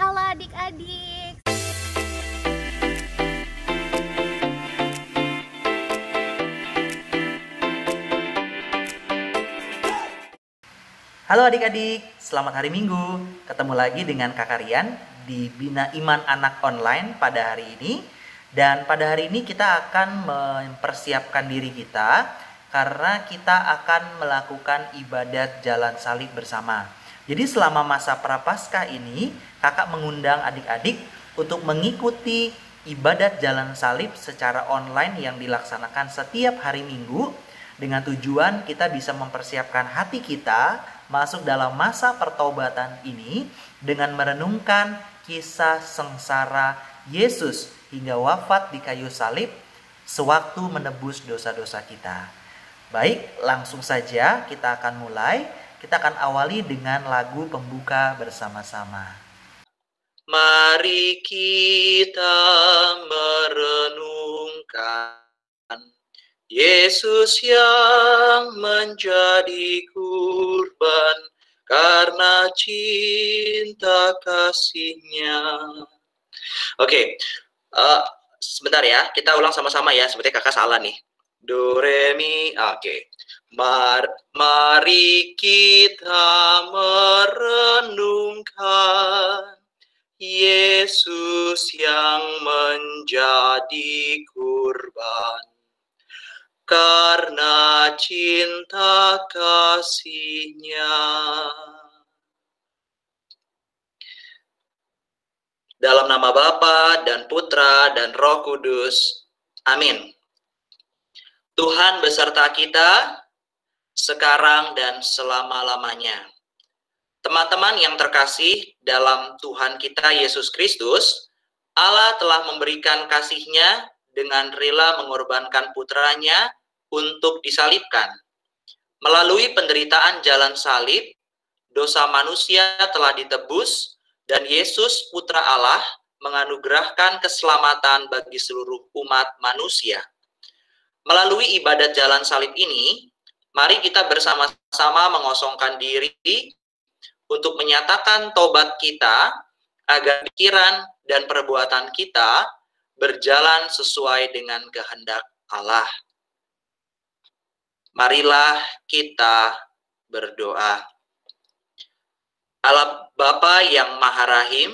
Halo adik-adik. Halo adik-adik, selamat hari Minggu. Ketemu lagi dengan Kakak Rian di Bina Iman Anak Online pada hari ini. Dan pada hari ini kita akan mempersiapkan diri kita karena kita akan melakukan ibadat jalan salib bersama. Jadi selama masa Prapaskah ini, Kakak mengundang adik-adik untuk mengikuti ibadat jalan salib secara online yang dilaksanakan setiap hari Minggu dengan tujuan kita bisa mempersiapkan hati kita masuk dalam masa pertobatan ini dengan merenungkan kisah sengsara Yesus hingga wafat di kayu salib sewaktu menebus dosa-dosa kita. Baik, langsung saja kita akan mulai. Kita akan awali dengan lagu pembuka bersama-sama. Mari kita merenungkan Yesus yang menjadi kurban karena cinta kasih-Nya. Oke, sebentar ya, kita ulang sama-sama ya. Seperti kakak salah nih. Do, re, mi, oke. Mari kita merenungkan Yesus yang menjadi kurban karena cinta kasih-Nya. Dalam nama Bapa dan Putra dan Roh Kudus. Amin. Tuhan beserta kita sekarang dan selama-lamanya. Teman-teman yang terkasih dalam Tuhan kita Yesus Kristus, Allah telah memberikan kasih-Nya dengan rela mengorbankan putranya untuk disalibkan. Melalui penderitaan jalan salib, dosa manusia telah ditebus dan Yesus Putra Allah menganugerahkan keselamatan bagi seluruh umat manusia. Melalui ibadat jalan salib ini, mari kita bersama-sama mengosongkan diri untuk menyatakan tobat kita agar pikiran dan perbuatan kita berjalan sesuai dengan kehendak Allah. Marilah kita berdoa. Allah Bapa yang Maha Rahim,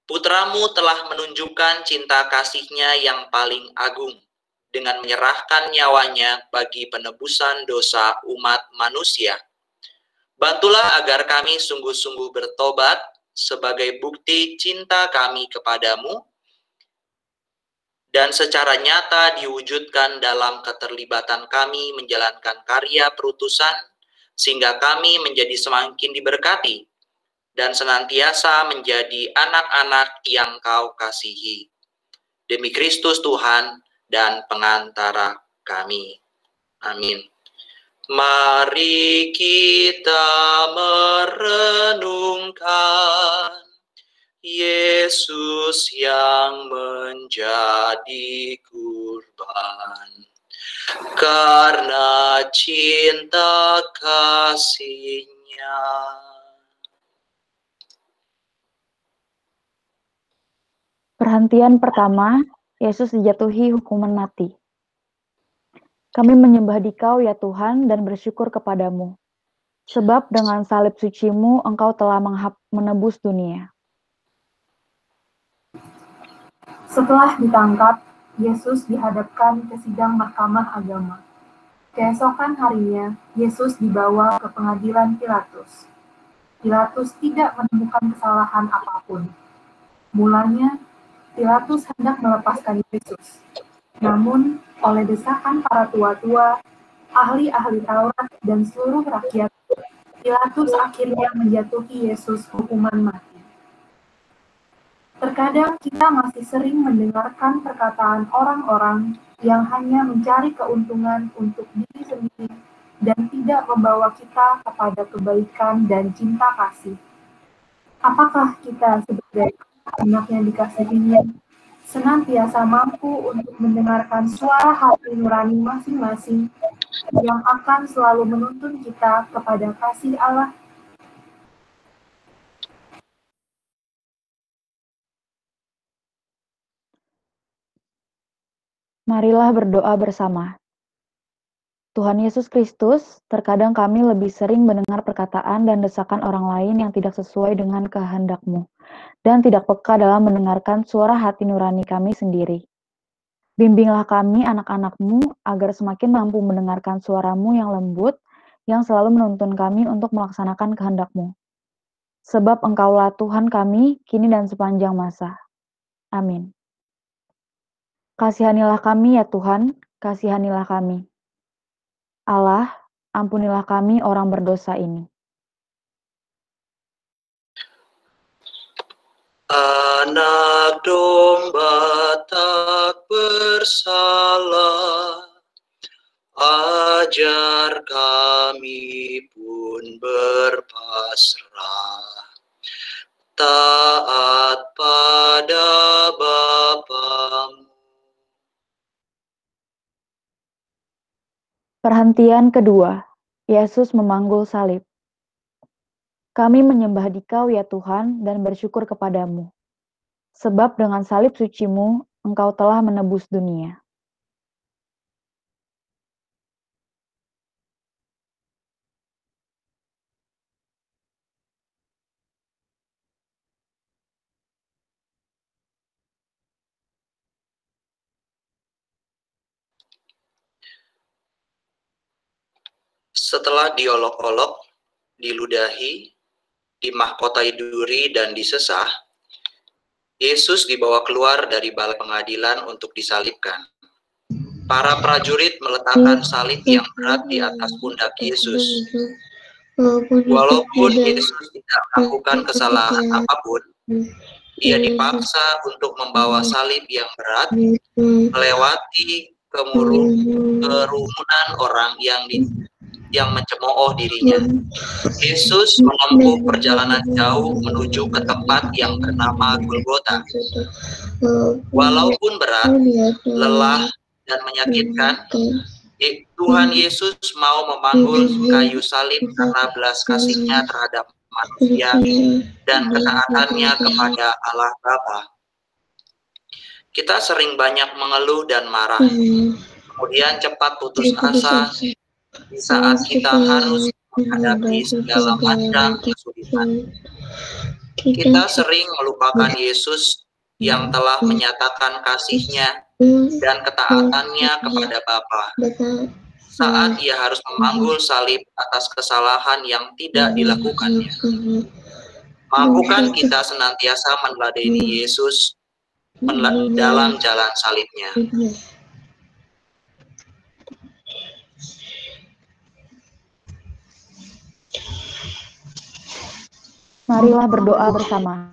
Putramu telah menunjukkan cinta kasih-Nya yang paling agung dengan menyerahkan nyawanya bagi penebusan dosa umat manusia. Bantulah agar kami sungguh-sungguh bertobat sebagai bukti cinta kami kepadamu dan secara nyata diwujudkan dalam keterlibatan kami menjalankan karya perutusan, sehingga kami menjadi semakin diberkati dan senantiasa menjadi anak-anak yang Kau kasihi. Demi Kristus Tuhan dan pengantara kami. Amin. Mari kita merenungkan Yesus yang menjadi kurban karena cinta kasih-Nya. Perhentian pertama, Yesus dijatuhi hukuman mati. Kami menyembah Dikau ya Tuhan dan bersyukur kepadamu. Sebab dengan salib suci-Mu Engkau telah menebus dunia. Setelah ditangkap, Yesus dihadapkan ke sidang mahkamah agama. Keesokan harinya, Yesus dibawa ke pengadilan Pilatus. Pilatus tidak menemukan kesalahan apapun. Mulanya, Pilatus hendak melepaskan Yesus. Namun, oleh desakan para tua-tua, ahli-ahli Taurat, dan seluruh rakyat, Pilatus akhirnya menjatuhi Yesus hukuman mati. Terkadang kita masih sering mendengarkan perkataan orang-orang yang hanya mencari keuntungan untuk diri sendiri dan tidak membawa kita kepada kebaikan dan cinta kasih. Apakah kita sebagai anak yang dikasihinya senantiasa mampu untuk mendengarkan suara hati nurani masing-masing yang akan selalu menuntun kita kepada kasih Allah? Marilah berdoa bersama. Tuhan Yesus Kristus, terkadang kami lebih sering mendengar perkataan dan desakan orang lain yang tidak sesuai dengan kehendak-Mu, dan tidak peka dalam mendengarkan suara hati nurani kami sendiri. Bimbinglah kami anak-anak-Mu agar semakin mampu mendengarkan suara-Mu yang lembut, yang selalu menuntun kami untuk melaksanakan kehendak-Mu. Sebab Engkaulah Tuhan kami, kini dan sepanjang masa. Amin. Kasihanilah kami ya Tuhan, kasihanilah kami. Allah, ampunilah kami orang berdosa ini. Anak domba tak bersalah, ajar kami pun berpasrah, taat pada Bapa-Mu. Perhentian kedua, Yesus memanggul salib. Kami menyembah Dikau ya Tuhan dan bersyukur kepadamu. Sebab dengan salib suci-Mu, Engkau telah menebus dunia. Setelah diolok-olok, diludahi, dimahkotai duri dan disesah, Yesus dibawa keluar dari balai pengadilan untuk disalibkan. Para prajurit meletakkan salib yang berat di atas pundak Yesus. Walaupun Yesus tidak melakukan kesalahan apapun, Dia dipaksa untuk membawa salib yang berat, melewati kerumunan orang yang mencemooh dirinya. Yesus menempuh perjalanan jauh menuju ke tempat yang bernama Golgota. Walaupun berat, lelah, dan menyakitkan, Tuhan Yesus mau memanggul kayu salib karena belas kasih-Nya terhadap manusia dan ketaatannya kepada Allah Bapa. Kita sering banyak mengeluh dan marah, kemudian cepat putus asa di saat kita harus menghadapi segala macam kesulitan. Kita sering melupakan Yesus yang telah menyatakan kasih-Nya dan ketaatannya kepada Bapa saat Ia harus memanggul salib atas kesalahan yang tidak dilakukannya. Mampukan kita senantiasa meneladani Yesus dalam jalan salib-Nya. Marilah berdoa bersama.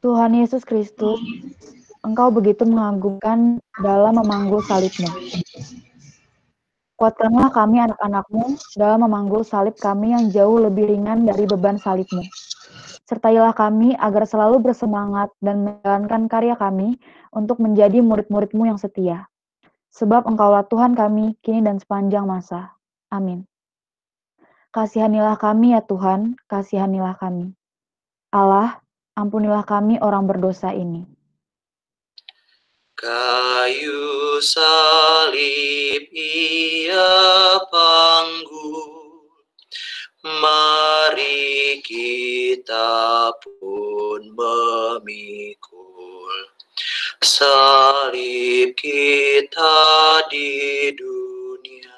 Tuhan Yesus Kristus, Engkau begitu mengagumkan dalam memanggul salib-Mu. Kuatkanlah kami anak-anak-Mu dalam memanggul salib kami yang jauh lebih ringan dari beban salib-Mu. Sertailah kami agar selalu bersemangat dan menjalankan karya kami untuk menjadi murid-murid-Mu yang setia. Sebab Engkaulah Tuhan kami, kini dan sepanjang masa. Amin. Kasihanilah kami ya Tuhan, kasihanilah kami. Allah, ampunilah kami orang berdosa ini. Kayu salib Ia panggul, mari kita pun memikul salib kita di dunia.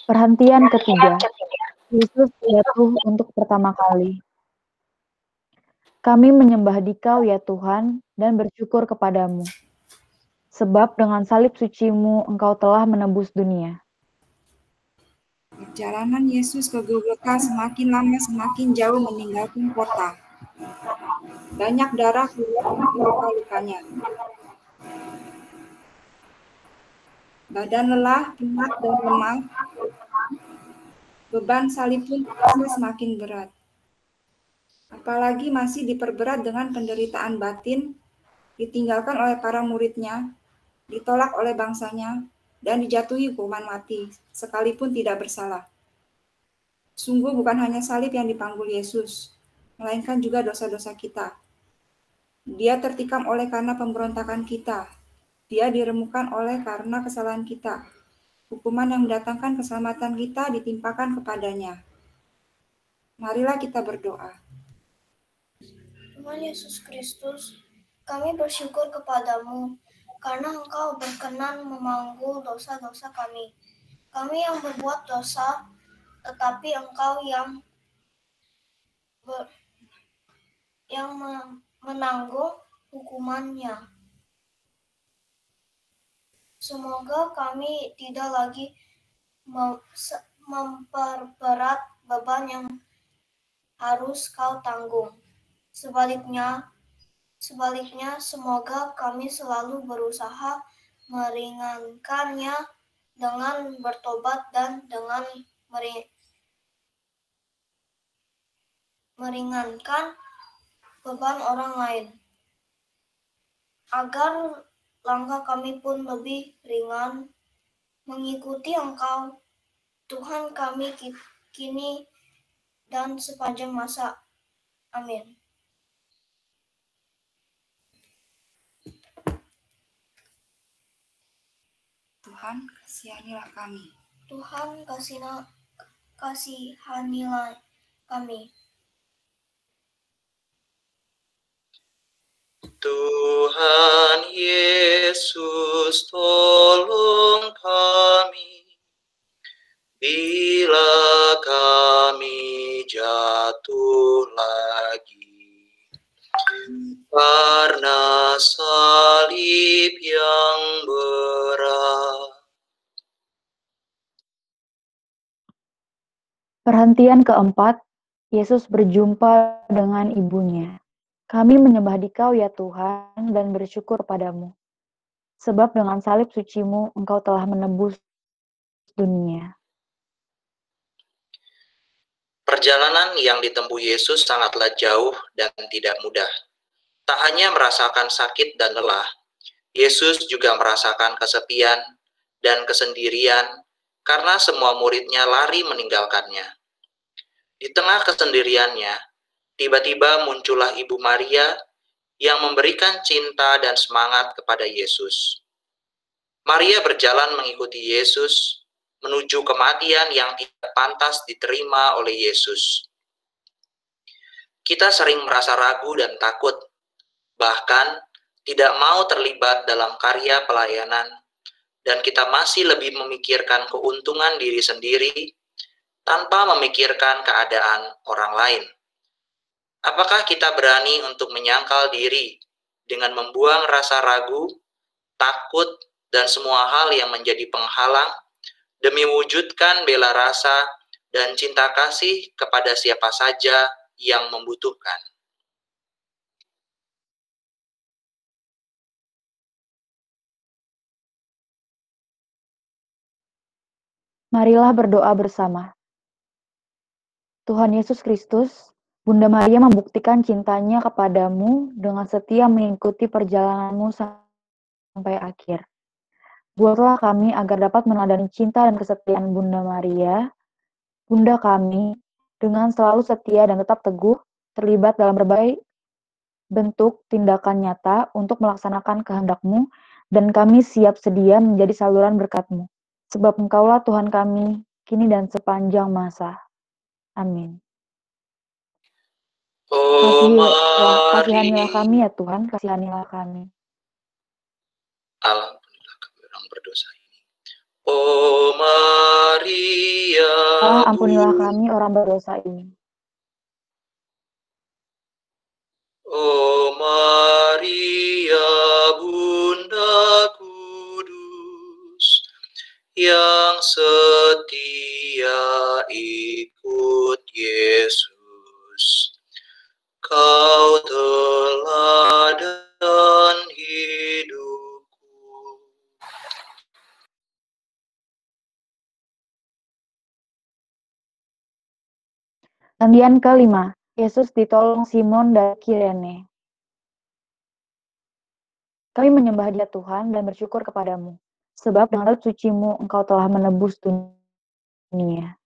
Perhentian ketiga, Yesus jatuh untuk pertama kali. Kami menyembah Dikau ya Tuhan dan bersyukur kepadamu. Sebab dengan salib suci-Mu Engkau telah menebus dunia. Perjalanan Yesus ke Golgota semakin lama semakin jauh meninggalkan kota. Banyak darah keluar dari luka-lukanya. Badan lelah, penat, dan lemah. Beban salib pun terasa semakin berat. Apalagi masih diperberat dengan penderitaan batin, ditinggalkan oleh para murid-Nya, ditolak oleh bangsanya, dan dijatuhi hukuman mati, sekalipun tidak bersalah. Sungguh bukan hanya salib yang dipanggul Yesus, melainkan juga dosa-dosa kita. Dia tertikam oleh karena pemberontakan kita. Dia diremukkan oleh karena kesalahan kita. Hukuman yang mendatangkan keselamatan kita ditimpakan kepadanya. Marilah kita berdoa. Tuhan Yesus Kristus, kami bersyukur kepadamu karena Engkau berkenan memanggul dosa-dosa kami. Kami yang berbuat dosa, tetapi Engkau yang menanggung hukumannya. Semoga kami tidak lagi memperberat beban yang harus Kau tanggung. Sebaliknya, semoga kami selalu berusaha meringankannya dengan bertobat dan dengan meringankan beban orang lain, agar langkah kami pun lebih ringan mengikuti Engkau, Tuhan kami kini dan sepanjang masa. Amin. Tuhan, kasihanilah kami. Tuhan, kasihanilah kami. Tuhan Yesus, tolong kami bila kami jatuh lagi karena salib yang berat. Perhentian keempat, Yesus berjumpa dengan ibunya. Kami menyembah Dikau ya Tuhan dan bersyukur padamu. Sebab dengan salib sucimu Engkau telah menebus dunia. Perjalanan yang ditempuh Yesus sangatlah jauh dan tidak mudah. Tak hanya merasakan sakit dan lelah, Yesus juga merasakan kesepian dan kesendirian karena semua muridnya lari meninggalkannya. Di tengah kesendiriannya, tiba-tiba muncullah Ibu Maria yang memberikan cinta dan semangat kepada Yesus. Maria berjalan mengikuti Yesus menuju kematian yang tidak pantas diterima oleh Yesus. Kita sering merasa ragu dan takut, bahkan tidak mau terlibat dalam karya pelayanan, dan kita masih lebih memikirkan keuntungan diri sendiri tanpa memikirkan keadaan orang lain. Apakah kita berani untuk menyangkal diri dengan membuang rasa ragu, takut, dan semua hal yang menjadi penghalang demi mewujudkan bela rasa dan cinta kasih kepada siapa saja yang membutuhkan? Marilah berdoa bersama. Tuhan Yesus Kristus, Bunda Maria membuktikan cintanya kepadamu dengan setia mengikuti perjalananmu sampai akhir. Buatlah kami agar dapat meneladani cinta dan kesetiaan Bunda Maria, Bunda kami, dengan selalu setia dan tetap teguh, terlibat dalam berbagai bentuk tindakan nyata untuk melaksanakan kehendak-Mu, dan kami siap sedia menjadi saluran berkat-Mu. Sebab Engkaulah Tuhan kami, kini dan sepanjang masa. Amin. Kasihanilah kami ya Tuhan, kasihanilah kami. Alhamdulillah kami orang berdosa ini. Oh Maria, Allah, ampunilah kami orang berdosa ini. Oh Maria, Bunda Kudus, yang setia ikut Yesus, Kau teladan hidupku. Sandian kelima, Yesus ditolong Simon dari Kirene. Kami menyembah Dia Tuhan dan bersyukur kepadamu, sebab dengan salib sucimu Engkau telah menebus dunia.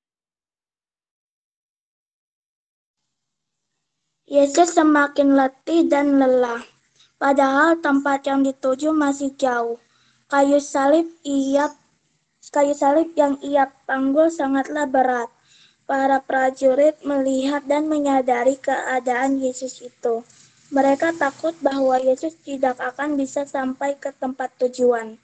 Yesus semakin letih dan lelah. padahal tempat yang dituju masih jauh. Kayu salib yang ia panggul sangatlah berat. Para prajurit melihat dan menyadari keadaan Yesus itu. Mereka takut bahwa Yesus tidak akan bisa sampai ke tempat tujuan.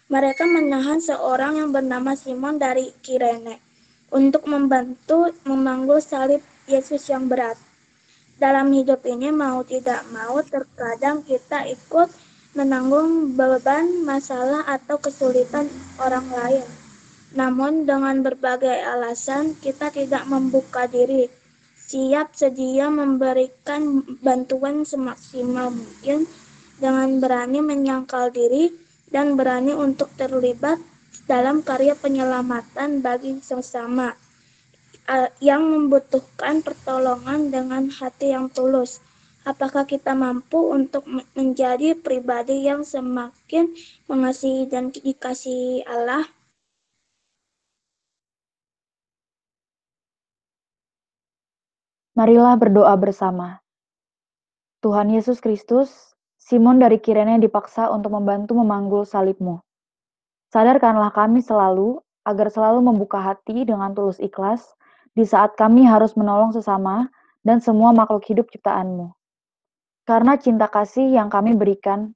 Mereka menahan seorang yang bernama Simon dari Kirene untuk membantu memanggul salib Yesus yang berat. Dalam hidup ini mau tidak mau terkadang kita ikut menanggung beban, masalah, atau kesulitan orang lain. Namun dengan berbagai alasan kita tidak membuka diri, siap sedia memberikan bantuan semaksimal mungkin dengan berani menyangkal diri dan berani untuk terlibat dalam karya penyelamatan bagi sesama yang membutuhkan pertolongan dengan hati yang tulus. Apakah kita mampu untuk menjadi pribadi yang semakin mengasihi dan dikasihi Allah? Marilah berdoa bersama. Tuhan Yesus Kristus, Simon dari Kirene dipaksa untuk membantu memanggul salib-Mu. Sadarkanlah kami selalu, agar selalu membuka hati dengan tulus ikhlas, di saat kami harus menolong sesama dan semua makhluk hidup ciptaan-Mu. Karena cinta kasih yang kami berikan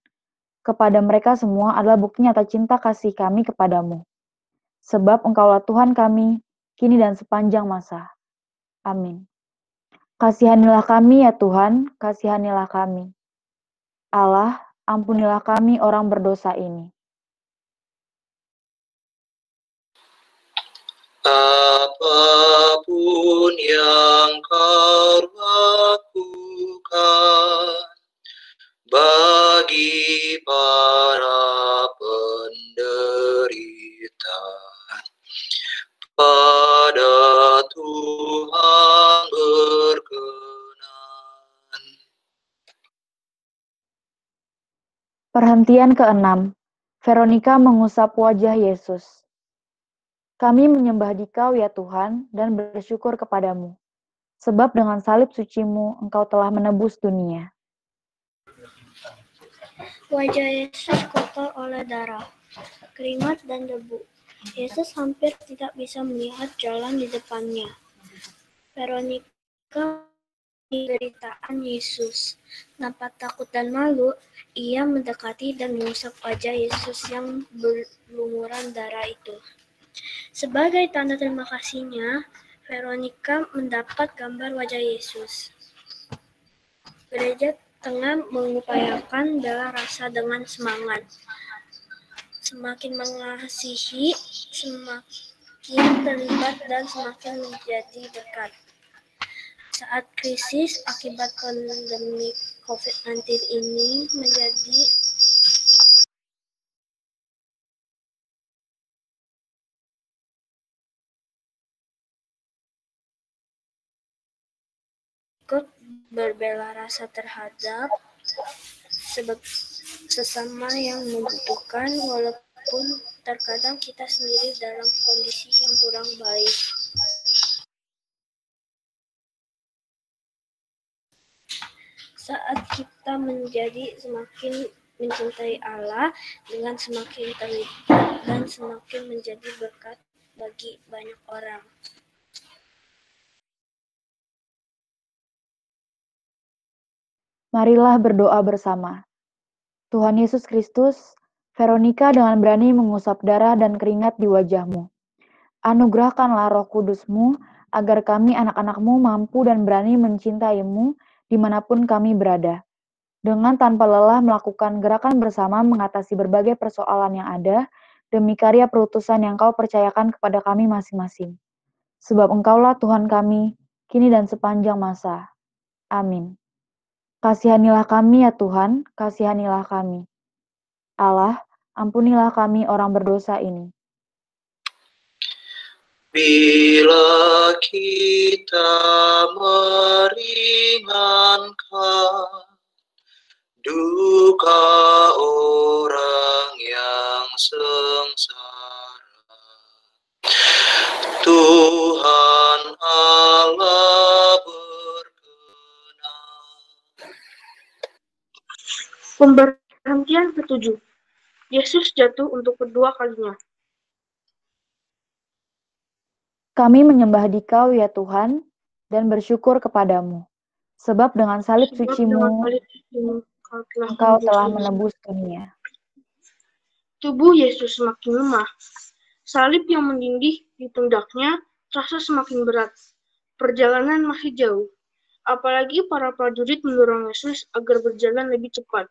kepada mereka semua adalah bukti nyata cinta kasih kami kepadamu. Sebab Engkaulah Tuhan kami, kini dan sepanjang masa. Amin. Kasihanilah kami ya Tuhan, kasihanilah kami. Allah, ampunilah kami orang berdosa ini. Apapun yang kau lakukan bagi para penderita, pada Tuhan berkenan. Perhentian ke-6. Veronica mengusap wajah Yesus. Kami menyembah Dikau ya Tuhan dan bersyukur kepadamu. Sebab dengan salib suci-Mu Engkau telah menebus dunia. Wajah Yesus kotor oleh darah, keringat, dan debu. Yesus hampir tidak bisa melihat jalan di depannya. Veronica penderitaan Yesus. Tanpa takut dan malu, ia mendekati dan mengusap wajah Yesus yang berlumuran darah itu. Sebagai tanda terima kasihnya, Veronica mendapat gambar wajah Yesus. Gereja tengah mengupayakan bela rasa dengan semangat. Semakin mengasihi, semakin terlibat, dan semakin menjadi berkat. Saat krisis akibat pandemi COVID-19 ini menjadi ikut berbela rasa terhadap sesama yang membutuhkan, walaupun terkadang kita sendiri dalam kondisi yang kurang baik. Saat kita menjadi semakin mencintai Allah dengan semakin terlibat dan semakin menjadi berkat bagi banyak orang. Marilah berdoa bersama. Tuhan Yesus Kristus, Veronica dengan berani mengusap darah dan keringat di wajah-Mu. Anugerahkanlah Roh Kudus-Mu agar kami anak-anak-Mu mampu dan berani mencintai-Mu dimanapun kami berada. Dengan tanpa lelah melakukan gerakan bersama mengatasi berbagai persoalan yang ada demi karya perutusan yang Kau percayakan kepada kami masing-masing. Sebab Engkaulah Tuhan kami, kini dan sepanjang masa. Amin. Kasihanilah kami ya Tuhan, kasihanilah kami. Allah, ampunilah kami orang berdosa ini. Bila kita meringankan duka orang yang sengsara, Tuhan Allah berkenan. Pemberhentian ke-7. Yesus jatuh untuk kedua kalinya. Kami menyembah Dikau ya Tuhan, dan bersyukur kepadamu. Sebab dengan salib suci-Mu, Engkau telah menebus dunia. Tubuh Yesus semakin lemah. Salib yang menindih di pundaknya terasa semakin berat. Perjalanan masih jauh. Apalagi para prajurit mendorong Yesus agar berjalan lebih cepat.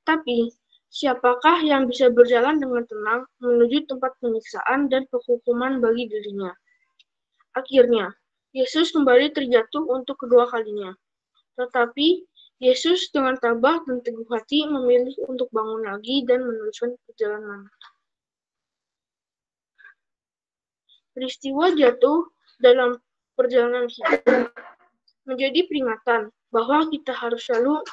Tapi, siapakah yang bisa berjalan dengan tenang menuju tempat penyiksaan dan penghukuman bagi dirinya? Akhirnya, Yesus kembali terjatuh untuk kedua kalinya. Tetapi, Yesus dengan tabah dan teguh hati memilih untuk bangun lagi dan meneruskan perjalanan. Peristiwa jatuh dalam perjalanan hidup menjadi peringatan bahwa kita harus selalu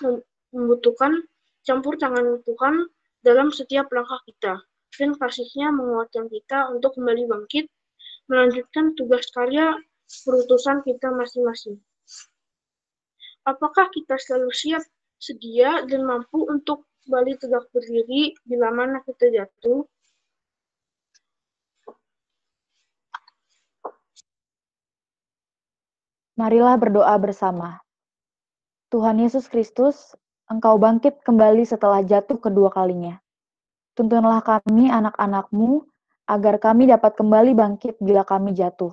membutuhkan campur tangan Tuhan dalam setiap langkah kita, dan kasih-Nya menguatkan kita untuk kembali bangkit, melanjutkan tugas karya perutusan kita masing-masing. Apakah kita selalu siap, sedia, dan mampu untuk kembali tegak berdiri bila mana kita jatuh? Marilah berdoa bersama. Tuhan Yesus Kristus, Engkau bangkit kembali setelah jatuh kedua kalinya. Tuntunlah kami anak-anak-Mu, agar kami dapat kembali bangkit bila kami jatuh.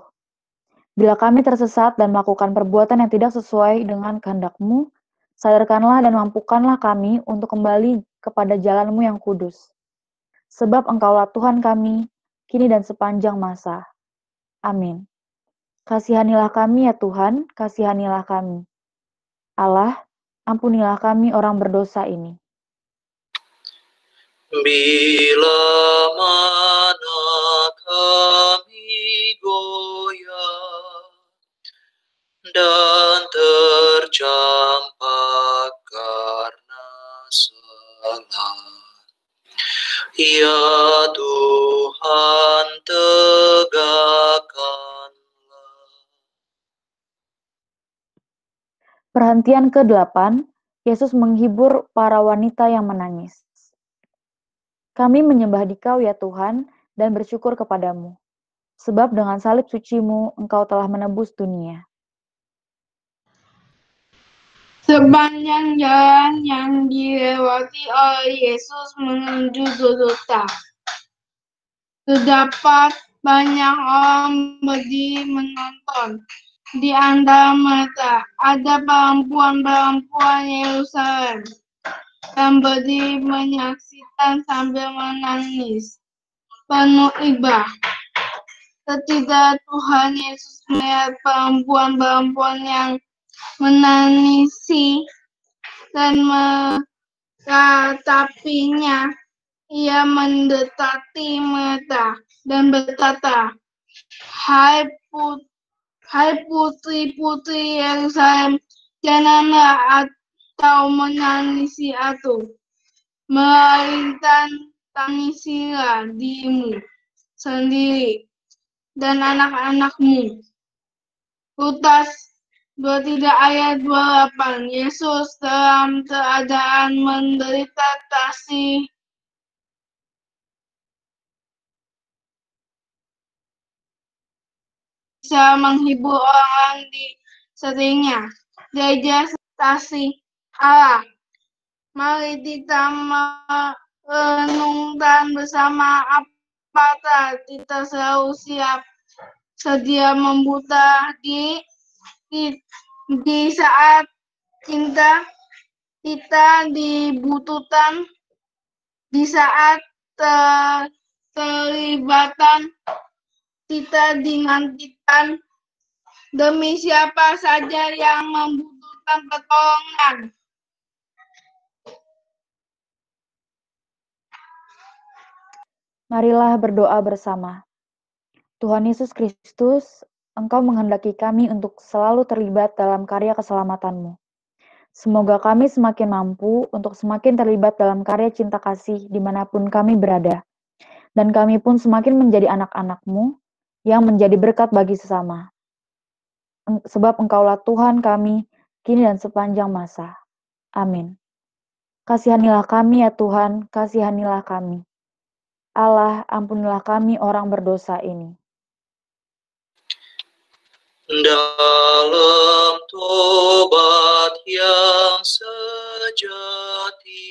Bila kami tersesat dan melakukan perbuatan yang tidak sesuai dengan kehendak-Mu, sadarkanlah dan mampukanlah kami untuk kembali kepada jalan-Mu yang kudus. Sebab Engkaulah Tuhan kami, kini dan sepanjang masa. Amin. Kasihanilah kami ya Tuhan, kasihanilah kami. Allah, ampunilah kami orang berdosa ini. Bila mana kami goyah dan tercampak karena salah, ya Tuhan tegakkanlah. Perhentian ke-8, Yesus menghibur para wanita yang menangis. Kami menyembah Dikau ya Tuhan, dan bersyukur kepadamu. Sebab dengan salib suci-Mu, Engkau telah menebus dunia. Sepanjang jalan yang dilewati oleh Yesus menuju Golgota, terdapat banyak orang berdiri menonton. Di antara mereka ada perempuan-perempuan Yerusalem yang berdiri menyaksikan sambil menangis penuh iba. Ketika Tuhan Yesus melihat perempuan-perempuan yang menangisi dan meratapinya, Ia mendekati mereka dan berkata, Hai putri-putri Yerusalem, janganlah atau menangisi aku, melainkan tangisilah dirimu sendiri dan anak-anakmu. Lukas 23 ayat 28. Yesus dalam keadaan menderita kasih bisa menghibur orang di sekelilingnya. Gereja kasih Allah. Mari kita merenungkan bersama apakah kita selalu siap sedia membuka diri di saat kita dibutuhkan, di saat terlibatan kita dinantikan, demi siapa saja yang membutuhkan pertolongan. Marilah berdoa bersama. Tuhan Yesus Kristus, Engkau menghendaki kami untuk selalu terlibat dalam karya keselamatan-Mu. Semoga kami semakin mampu untuk semakin terlibat dalam karya cinta kasih dimanapun kami berada. Dan kami pun semakin menjadi anak-anak-Mu yang menjadi berkat bagi sesama. Sebab Engkaulah Tuhan kami, kini dan sepanjang masa. Amin. Kasihanilah kami ya Tuhan, kasihanilah kami. Allah, ampunilah kami orang berdosa ini. Dalam tobat yang sejati,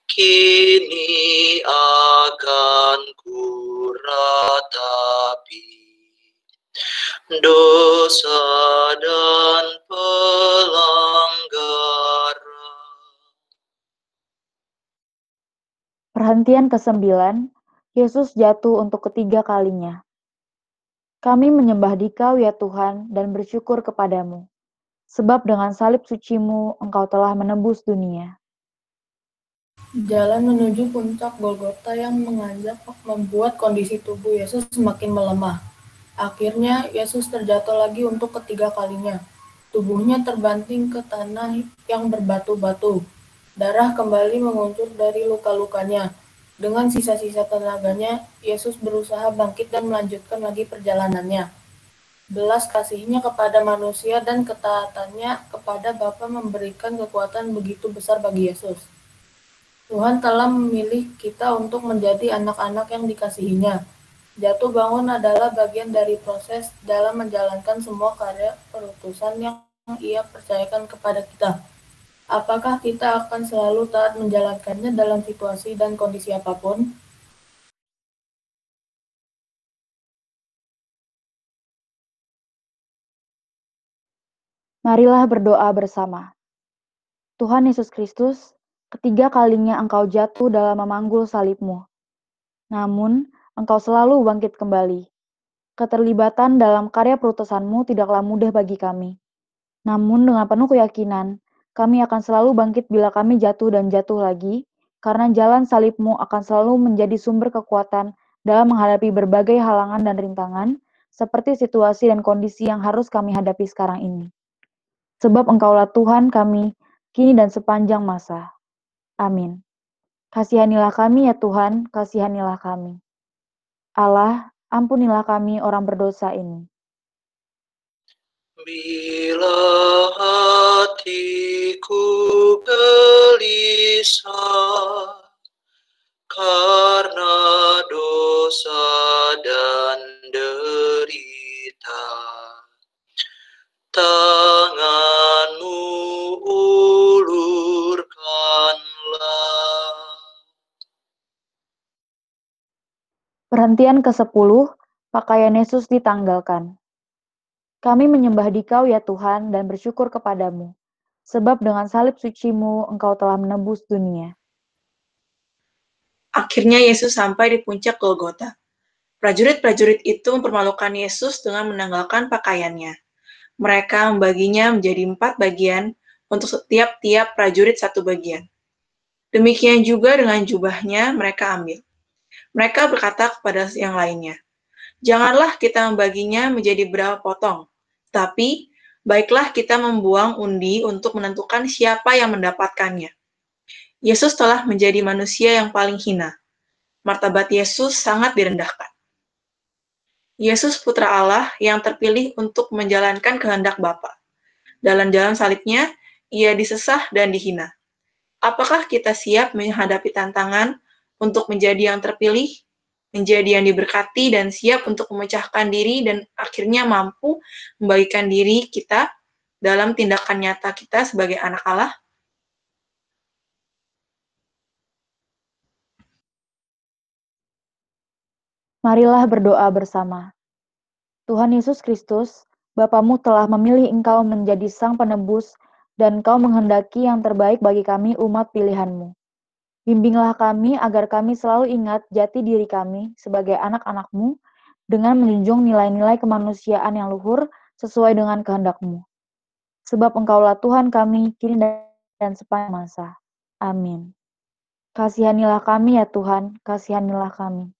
kini akan ku ratapi dosa dan pelanggaran. Perhentian ke-9, Yesus jatuh untuk ketiga kalinya. Kami menyembah Dikau ya Tuhan dan bersyukur kepadamu, sebab dengan salib suci-Mu Engkau telah menebus dunia. Jalan menuju puncak Golgota yang menanjak membuat kondisi tubuh Yesus semakin melemah. Akhirnya, Yesus terjatuh lagi untuk ketiga kalinya. Tubuhnya terbanting ke tanah yang berbatu-batu. Darah kembali mengucur dari luka-lukanya. Dengan sisa-sisa tenaganya, Yesus berusaha bangkit dan melanjutkan lagi perjalanannya. Belas kasihnya kepada manusia dan ketaatannya kepada Bapa memberikan kekuatan begitu besar bagi Yesus. Tuhan telah memilih kita untuk menjadi anak-anak yang dikasihinya. Jatuh bangun adalah bagian dari proses dalam menjalankan semua karya perutusan yang Ia percayakan kepada kita. Apakah kita akan selalu taat menjalankannya dalam situasi dan kondisi apapun? Marilah berdoa bersama. Tuhan Yesus Kristus, ketiga kalinya Engkau jatuh dalam memanggul salib-Mu. Namun, Engkau selalu bangkit kembali. Keterlibatan dalam karya perutusan-Mu tidaklah mudah bagi kami. Namun dengan penuh keyakinan, kami akan selalu bangkit bila kami jatuh dan jatuh lagi, karena jalan salib-Mu akan selalu menjadi sumber kekuatan dalam menghadapi berbagai halangan dan rintangan, seperti situasi dan kondisi yang harus kami hadapi sekarang ini. Sebab Engkaulah Tuhan kami, kini dan sepanjang masa. Amin. Kasihanilah kami ya Tuhan, kasihanilah kami. Allah, ampunilah kami orang berdosa ini. Bila hatiku gelisah karena dosa dan derita, tangan-Mu ulurkanlah. Perhentian ke-10, pakaian Yesus ditanggalkan. Kami menyembah Dikau ya Tuhan dan bersyukur kepadamu, sebab dengan salib suci-Mu Engkau telah menebus dunia. Akhirnya Yesus sampai di puncak Golgota. Prajurit-prajurit itu mempermalukan Yesus dengan menanggalkan pakaiannya. Mereka membaginya menjadi 4 bagian untuk setiap-tiap prajurit 1 bagian. Demikian juga dengan jubahnya mereka ambil. Mereka berkata kepada yang lainnya, "Janganlah kita membaginya menjadi berapa potong, tapi baiklah kita membuang undi untuk menentukan siapa yang mendapatkannya." Yesus telah menjadi manusia yang paling hina. Martabat Yesus sangat direndahkan. Yesus Putra Allah yang terpilih untuk menjalankan kehendak Bapa. Dalam jalan salibnya, Ia disesah dan dihina. Apakah kita siap menghadapi tantangan untuk menjadi yang terpilih, menjadi yang diberkati, dan siap untuk memecahkan diri dan akhirnya mampu membagikan diri kita dalam tindakan nyata kita sebagai anak Allah? Marilah berdoa bersama. Tuhan Yesus Kristus, Bapamu telah memilih Engkau menjadi Sang Penebus dan Engkau menghendaki yang terbaik bagi kami umat pilihan-Mu. Bimbinglah kami agar kami selalu ingat jati diri kami sebagai anak-anak-Mu dengan menjunjung nilai-nilai kemanusiaan yang luhur sesuai dengan kehendak-Mu. Sebab Engkaulah Tuhan kami kini dan sepanjang masa. Amin. Kasihanilah kami ya Tuhan, kasihanilah kami.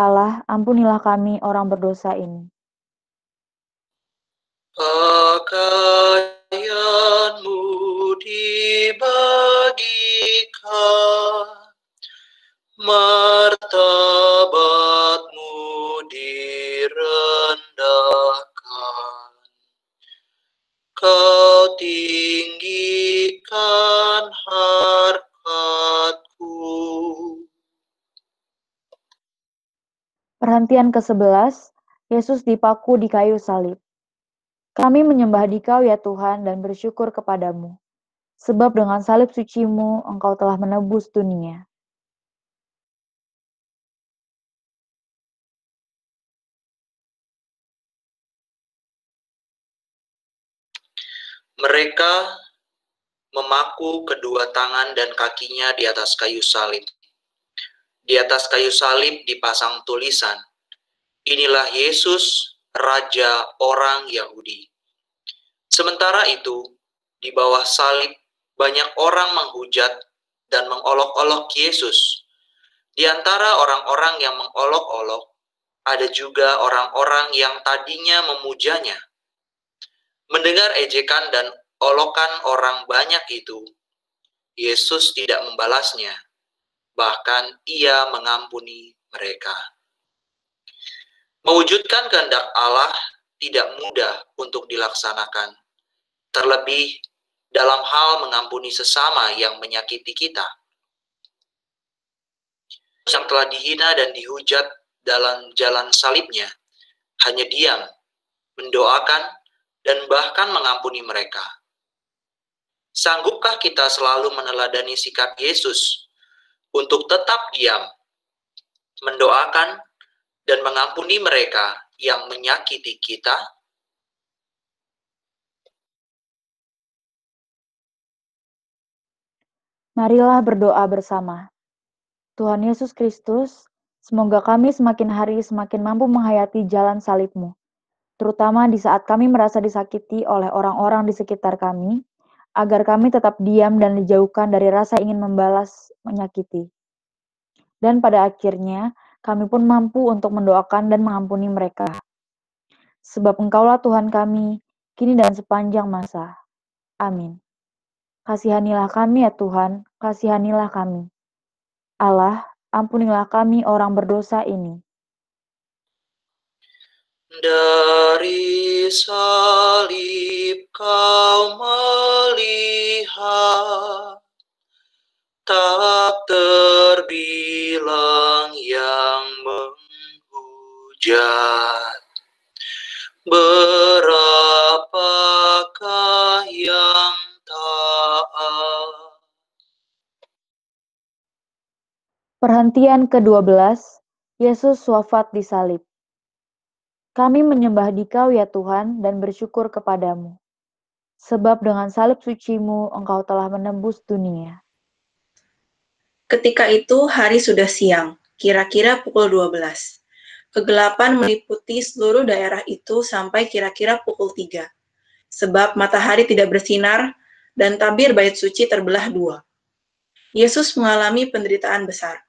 Allah, ampunilah kami orang berdosa ini. Pakaian-Mu dibagikan, martabat-Mu direndahkan. Kau tinggi berikan harkatku. Perhentian ke-11, Yesus dipaku di kayu salib. Kami menyembah Dikau ya Tuhan dan bersyukur kepadamu. Sebab dengan salib suci-Mu, Engkau telah menebus dunia. Mereka memaku kedua tangan dan kakinya di atas kayu salib. Di atas kayu salib dipasang tulisan, "Inilah Yesus, Raja orang Yahudi." Sementara itu, di bawah salib banyak orang menghujat dan mengolok-olok Yesus. Di antara orang-orang yang mengolok-olok, ada juga orang-orang yang tadinya memujanya. Mendengar ejekan dan olokan orang banyak itu, Yesus tidak membalasnya, bahkan Ia mengampuni mereka. Mewujudkan kehendak Allah tidak mudah untuk dilaksanakan, terlebih dalam hal mengampuni sesama yang menyakiti kita. Yang telah dihina dan dihujat dalam jalan salibnya, hanya diam, mendoakan, dan bahkan mengampuni mereka. Sanggupkah kita selalu meneladani sikap Yesus untuk tetap diam, mendoakan, dan mengampuni mereka yang menyakiti kita? Marilah berdoa bersama. Tuhan Yesus Kristus, semoga kami semakin hari semakin mampu menghayati jalan salib-Mu, terutama di saat kami merasa disakiti oleh orang-orang di sekitar kami, agar kami tetap diam dan dijauhkan dari rasa ingin membalas menyakiti. Dan pada akhirnya, kami pun mampu untuk mendoakan dan mengampuni mereka. Sebab Engkaulah Tuhan kami, kini dan sepanjang masa. Amin. Kasihanilah kami ya Tuhan, kasihanilah kami. Allah, ampunilah kami orang berdosa ini. Dari salib Kau melihat, tak terbilang yang menghujat. Berapakah yang taat? Perhentian ke-12, Yesus wafat di salib. Kami menyembah Dikau ya Tuhan dan bersyukur kepadamu. Sebab dengan salib suci-Mu Engkau telah menebus dunia. Ketika itu hari sudah siang, kira-kira pukul 12. Kegelapan meliputi seluruh daerah itu sampai kira-kira pukul 3. Sebab matahari tidak bersinar dan tabir bait suci terbelah dua. Yesus mengalami penderitaan besar,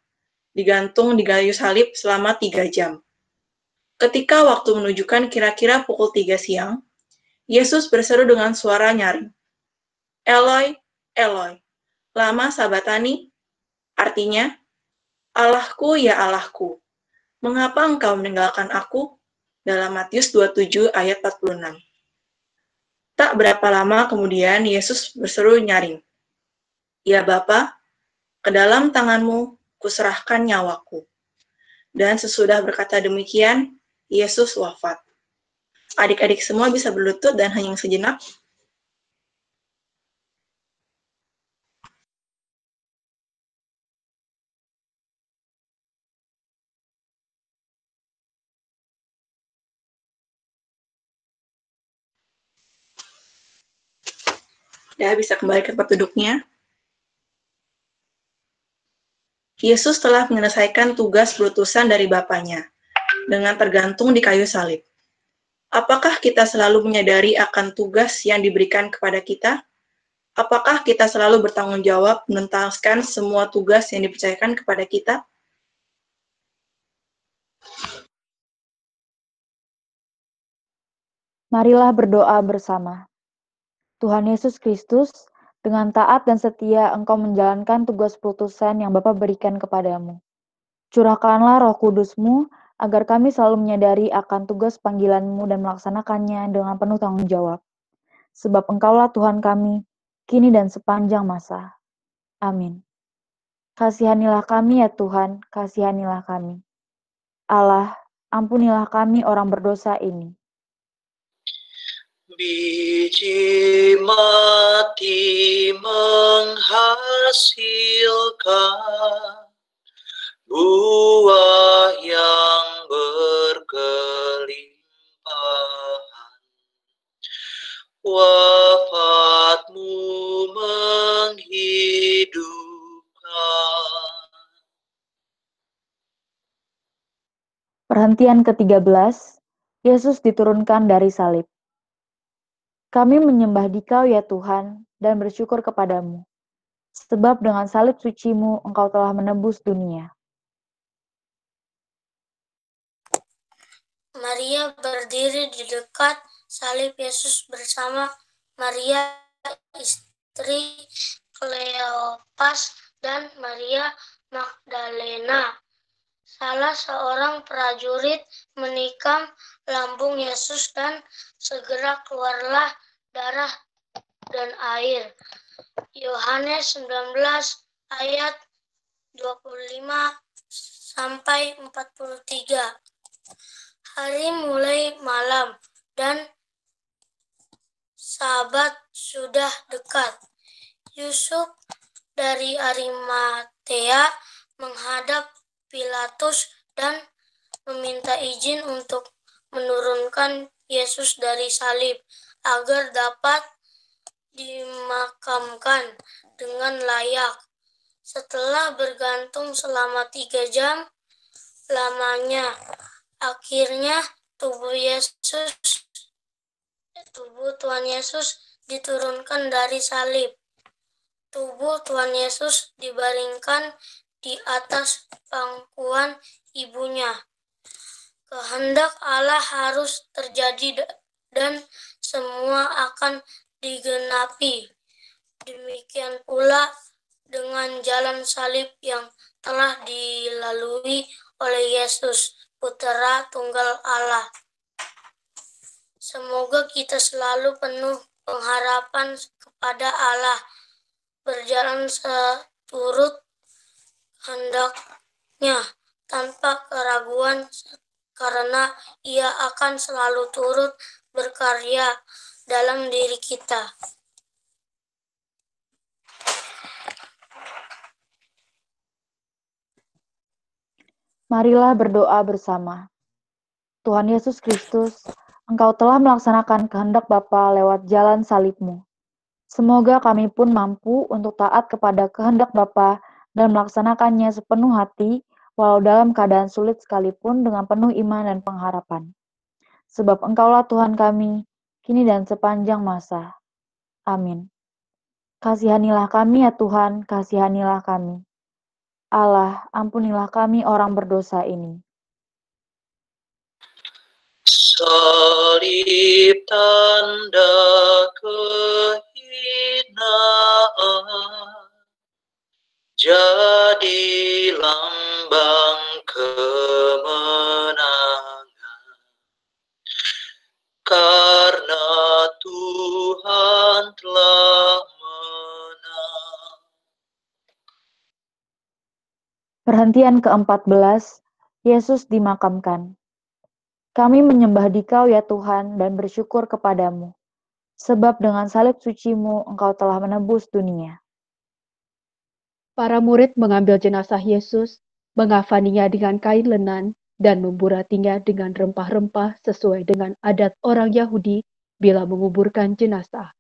digantung di kayu salib selama 3 jam. Ketika waktu menunjukkan kira-kira pukul 3 siang, Yesus berseru dengan suara nyaring, "Eloi, Eloi, lama sabatani?" Artinya, "Allahku ya Allahku, mengapa engkau meninggalkan aku?" Dalam Matius 27 ayat 46. Tak berapa lama kemudian Yesus berseru nyaring, "Ya Bapa, ke dalam tanganmu kuserahkan nyawaku." Dan sesudah berkata demikian, Yesus wafat. Adik-adik semua bisa berlutut dan hening sejenak. Ya, bisa kembali ke tempat duduknya. Yesus telah menyelesaikan tugas perutusan dari Bapanya dengan tergantung di kayu salib. Apakah kita selalu menyadari akan tugas yang diberikan kepada kita? Apakah kita selalu bertanggung jawab menuntaskan semua tugas yang dipercayakan kepada kita? Marilah berdoa bersama. Tuhan Yesus Kristus, dengan taat dan setia Engkau menjalankan tugas perutusan yang Bapa berikan kepadamu. Curahkanlah Roh Kudus-Mu agar kami selalu menyadari akan tugas panggilan-Mu dan melaksanakannya dengan penuh tanggung jawab. Sebab Engkaulah Tuhan kami, kini dan sepanjang masa. Amin. Kasihanilah kami ya Tuhan, kasihanilah kami. Allah, ampunilah kami orang berdosa ini. Biji mati menghasilkan buah yang berkelimpahan. Wafatmu menghidupkan. Perhentian ke-13, Yesus diturunkan dari salib. Kami menyembah Dikau ya Tuhan dan bersyukur kepadamu, sebab dengan salib suci-Mu Engkau telah menebus dunia. Maria berdiri di dekat salib Yesus bersama Maria istri Kleopas dan Maria Magdalena. Salah seorang prajurit menikam lambung Yesus dan segera keluarlah darah dan air. Yohanes 19 ayat 25 sampai 43. Hari mulai malam dan Sabat sudah dekat. Yusuf dari Arimatea menghadap Pilatus dan meminta izin untuk menurunkan Yesus dari salib agar dapat dimakamkan dengan layak. Setelah bergantung selama 3 jam lamanya, akhirnya tubuh Tuhan Yesus diturunkan dari salib. Tubuh Tuhan Yesus dibaringkan di atas pangkuan ibunya. Kehendak Allah harus terjadi dan semua akan digenapi. Demikian pula dengan jalan salib yang telah dilalui oleh Yesus, Putra Tunggal Allah. Semoga kita selalu penuh pengharapan kepada Allah, berjalan seturut kehendaknya tanpa keraguan, karena Ia akan selalu turut berkarya dalam diri kita. Marilah berdoa bersama. Tuhan Yesus Kristus, Engkau telah melaksanakan kehendak Bapa lewat jalan salib-Mu. Semoga kami pun mampu untuk taat kepada kehendak Bapa dan melaksanakannya sepenuh hati, walau dalam keadaan sulit sekalipun dengan penuh iman dan pengharapan. Sebab Engkaulah Tuhan kami, kini dan sepanjang masa. Amin. Kasihanilah kami ya Tuhan, kasihanilah kami. Allah, ampunilah kami orang berdosa ini. Salib tanda kehinaan, jadi lambang kemenangan. Karena Tuhan telah menang. Perhentian ke-14, Yesus dimakamkan. Kami menyembah Dikau ya Tuhan dan bersyukur kepadamu, sebab dengan salib suci-Mu Engkau telah menebus dunia. Para murid mengambil jenazah Yesus, mengafaninya dengan kain lenan, dan memburatinya dengan rempah-rempah sesuai dengan adat orang Yahudi bila menguburkan jenazah.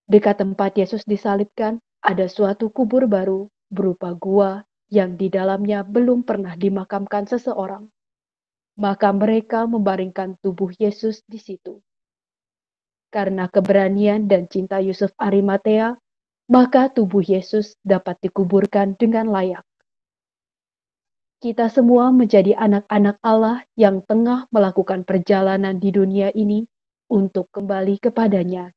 Dekat tempat Yesus disalibkan, ada suatu kubur baru berupa gua yang di dalamnya belum pernah dimakamkan seseorang. Maka mereka membaringkan tubuh Yesus di situ. Karena keberanian dan cinta Yusuf Arimatea, maka tubuh Yesus dapat dikuburkan dengan layak. Kita semua menjadi anak-anak Allah yang tengah melakukan perjalanan di dunia ini untuk kembali kepadanya.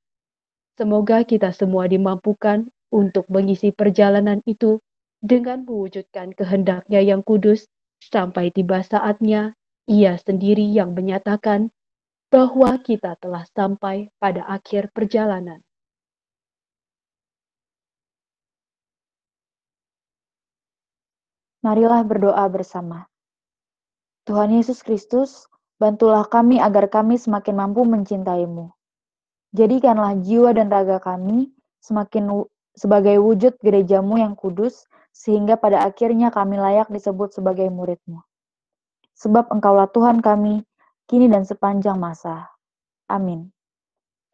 Semoga kita semua dimampukan untuk mengisi perjalanan itu dengan mewujudkan kehendak-Nya yang kudus sampai tiba saatnya Ia sendiri yang menyatakan bahwa kita telah sampai pada akhir perjalanan. Marilah berdoa bersama. Tuhan Yesus Kristus, bantulah kami agar kami semakin mampu mencintai-Mu. Jadikanlah jiwa dan raga kami sebagai wujud gereja-Mu yang kudus, sehingga pada akhirnya kami layak disebut sebagai murid-Mu. Sebab Engkaulah Tuhan kami, kini dan sepanjang masa. Amin.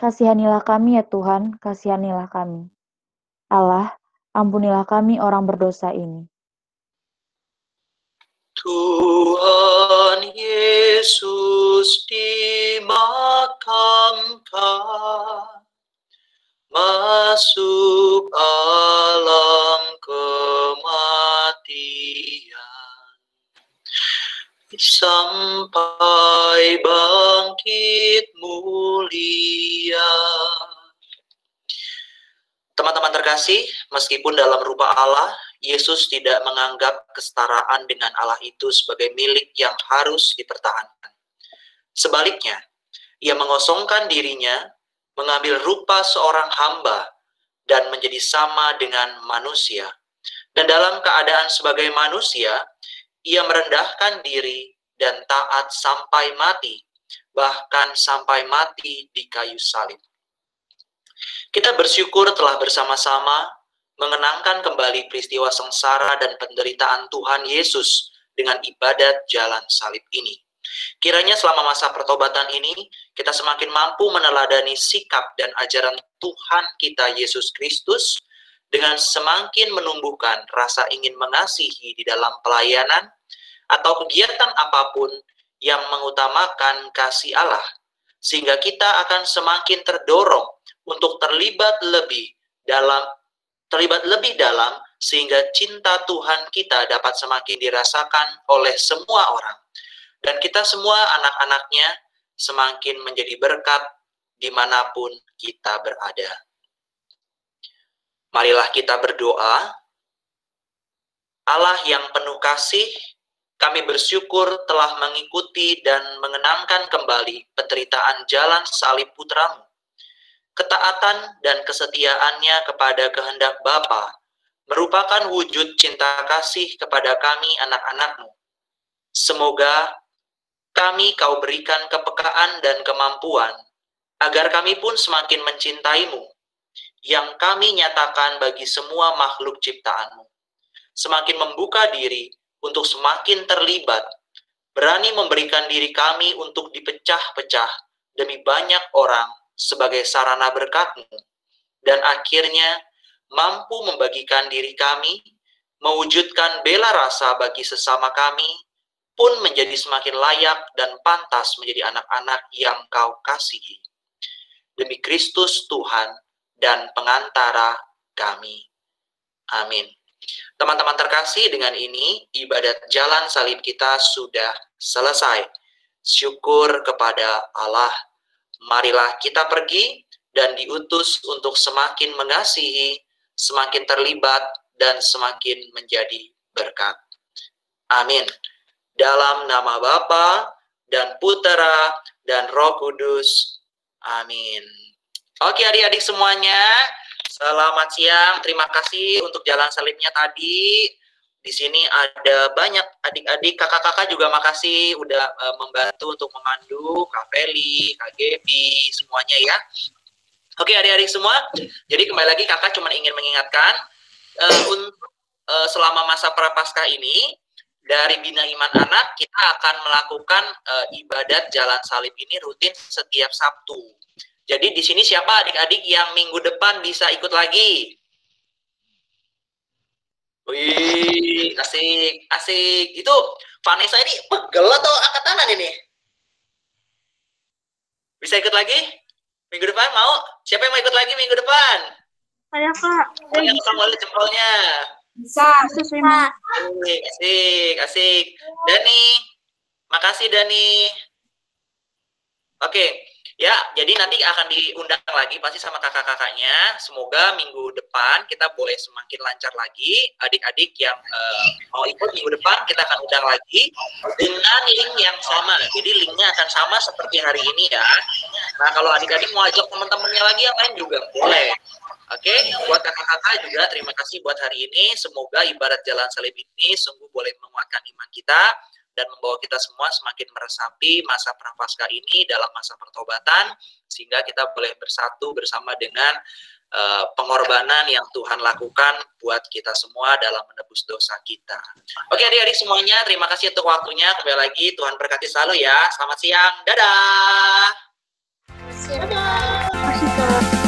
Kasihanilah kami ya Tuhan, kasihanilah kami. Allah, ampunilah kami orang berdosa ini. Tuhan Yesus dimakamkan, masuk alam kematian, sampai bangkit mulia. Teman-teman terkasih, meskipun dalam rupa Allah, Yesus tidak menganggap kesetaraan dengan Allah itu sebagai milik yang harus dipertahankan. Sebaliknya, ia mengosongkan dirinya, mengambil rupa seorang hamba, dan menjadi sama dengan manusia. Dan dalam keadaan sebagai manusia, ia merendahkan diri dan taat sampai mati, bahkan sampai mati di kayu salib. Kita bersyukur telah bersama-sama mengenangkan kembali peristiwa sengsara dan penderitaan Tuhan Yesus dengan ibadat jalan salib ini. Kiranya selama masa pertobatan ini, kita semakin mampu meneladani sikap dan ajaran Tuhan kita Yesus Kristus dengan semakin menumbuhkan rasa ingin mengasihi di dalam pelayanan atau kegiatan apapun yang mengutamakan kasih Allah, sehingga kita akan semakin terdorong untuk terlibat lebih dalam sehingga cinta Tuhan kita dapat semakin dirasakan oleh semua orang. Dan kita semua anak-anaknya semakin menjadi berkat dimanapun kita berada. Marilah kita berdoa. Allah yang penuh kasih, kami bersyukur telah mengikuti dan mengenangkan kembali penderitaan jalan salib Putra-Mu. Ketaatan dan kesetiaannya kepada kehendak Bapa merupakan wujud cinta kasih kepada kami anak-anak-Mu. Semoga kami Kau berikan kepekaan dan kemampuan, agar kami pun semakin mencintai-Mu, yang kami nyatakan bagi semua makhluk ciptaan-Mu. Semakin membuka diri untuk semakin terlibat, berani memberikan diri kami untuk dipecah-pecah demi banyak orang, sebagai sarana berkat-Mu, dan akhirnya mampu membagikan diri kami, mewujudkan bela rasa bagi sesama kami, pun menjadi semakin layak dan pantas menjadi anak-anak yang Kau kasihi. Demi Kristus Tuhan dan pengantara kami. Amin. Teman-teman terkasih, dengan ini ibadat jalan salib kita sudah selesai. Syukur kepada Allah. Marilah kita pergi dan diutus untuk semakin mengasihi, semakin terlibat, dan semakin menjadi berkat. Amin. Dalam nama Bapa dan Putera dan Roh Kudus. Amin. Oke adik-adik semuanya, selamat siang. Terima kasih untuk jalan salibnya tadi. Di sini ada banyak adik-adik, kakak-kakak juga makasih udah membantu untuk memandu, Kak Feli, Kak Gebi, semuanya ya. Oke adik-adik semua, jadi kembali lagi kakak cuma ingin mengingatkan, untuk selama masa prapaskah ini, dari Bina Iman Anak, kita akan melakukan ibadat jalan salib ini rutin setiap Sabtu. Jadi di sini siapa adik-adik yang minggu depan bisa ikut lagi? Wih, asik, asik. Itu Vanessa ini pegel atau angkat tangan ini? Bisa ikut lagi? Minggu depan mau? Siapa yang mau ikut lagi minggu depan? Saya Kak. Yang sama jempolnya. Bisa. Asik, asik, asik. Dani, makasih Dani. Oke. Ya, jadi nanti akan diundang lagi pasti sama kakak-kakaknya. Semoga minggu depan kita boleh semakin lancar lagi. Adik-adik yang mau ikut minggu depan kita akan undang lagi dengan link yang sama. Jadi linknya akan sama seperti hari ini ya. Nah, kalau adik-adik mau ajak teman-temannya lagi yang lain juga boleh. Oke, buat kakak-kakak juga terima kasih buat hari ini. Semoga ibarat jalan salib ini sungguh boleh menguatkan iman kita dan membawa kita semua semakin meresapi masa prapaskah ini dalam masa pertobatan, sehingga kita boleh bersatu bersama dengan pengorbanan yang Tuhan lakukan buat kita semua dalam menebus dosa kita. Oke adik-adik semuanya, terima kasih untuk waktunya. Kembali lagi, Tuhan berkati selalu ya. Selamat siang, dadah. Dadah. Terima kasih, Kak.